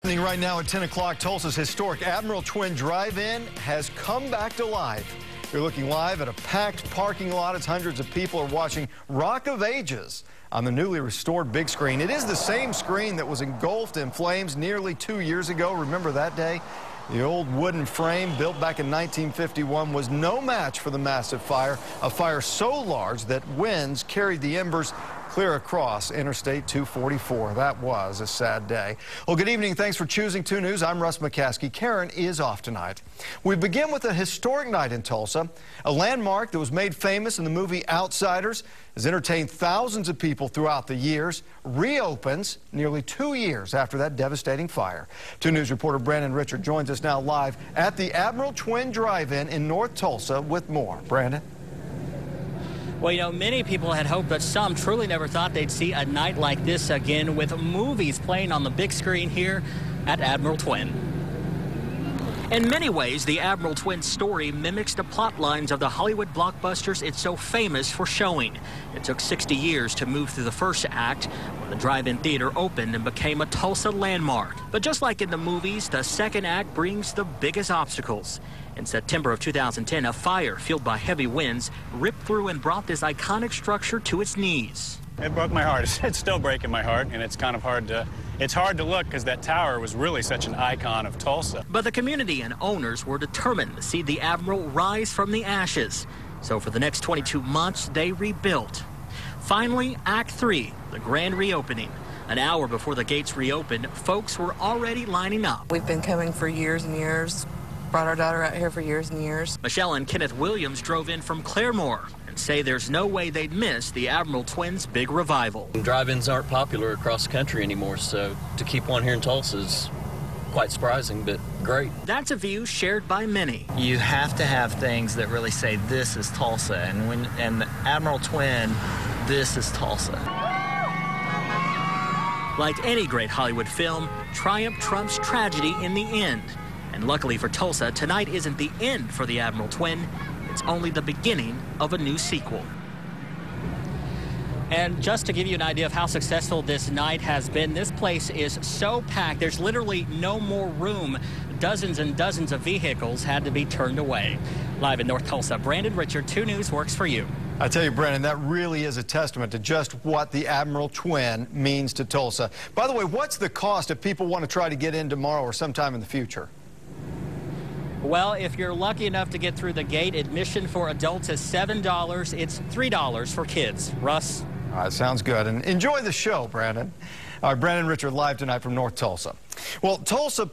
Right now at 10 o'clock, Tulsa's historic Admiral Twin Drive-In has come back to life. You're looking live at a packed parking lot as hundreds of people are watching Rock of Ages on the newly restored big screen. It is the same screen that was engulfed in flames nearly 2 years ago. Remember that day? The old wooden frame built back in 1951 was no match for the massive fire, a fire so large that winds carried the embers clear across Interstate 244. That was a sad day. Well, good evening. Thanks for choosing 2 News. I'm Russ McCaskey. Karen is off tonight. We begin with a historic night in Tulsa. A landmark that was made famous in the movie Outsiders has entertained thousands of people throughout the years, reopens nearly 2 years after that devastating fire. 2 News reporter Brandon Richard joins us now live at the Admiral Twin Drive-In in North Tulsa with more. Brandon? Well, you know, many people had hoped, but some truly never thought they'd see a night like this again, with movies playing on the big screen here at Admiral Twin. In many ways, the Admiral Twin story mimics the plot lines of the Hollywood blockbusters it's so famous for showing. It took 60 years to move through the first act, when the drive-in theater opened and became a Tulsa landmark. But just like in the movies, the second act brings the biggest obstacles. In September of 2010, a fire fueled by heavy winds ripped through and brought this iconic structure to its knees. It broke my heart. It's still breaking my heart, and it's kind of hard to look because that tower was really such an icon of Tulsa. But the community and owners were determined to see the Admiral rise from the ashes. So for the next 22 months, they rebuilt. Finally, Act 3, the grand reopening. An hour before the gates reopened, folks were already lining up. We've been coming for years and years. Brought our daughter out here for years and years. Michelle and Kenneth Williams drove in from Claremore and say there's no way they'd miss the Admiral Twin's big revival. Drive-ins aren't popular across the country anymore, so to keep one here in Tulsa is quite surprising, but great. That's a view shared by many. You have to have things that really say this is Tulsa, and the Admiral Twin, this is Tulsa. Like any great Hollywood film, triumph trumps tragedy in the end. And luckily for Tulsa, tonight isn't the end for the Admiral Twin. It's only the beginning of a new sequel. And just to give you an idea of how successful this night has been, this place is so packed, there's literally no more room. Dozens and dozens of vehicles had to be turned away. Live in North Tulsa, Brandon Richard, 2 News works for you. I tell you, Brandon, that really is a testament to just what the Admiral Twin means to Tulsa. By the way, what's the cost if people want to try to get in tomorrow or sometime in the future? Well, if you're lucky enough to get through the gate, admission for adults is $7. It's $3 for kids. Russ? All right, sounds good. And enjoy the show, Brandon. All right, Brandon Richard live tonight from North Tulsa. Well, Tulsa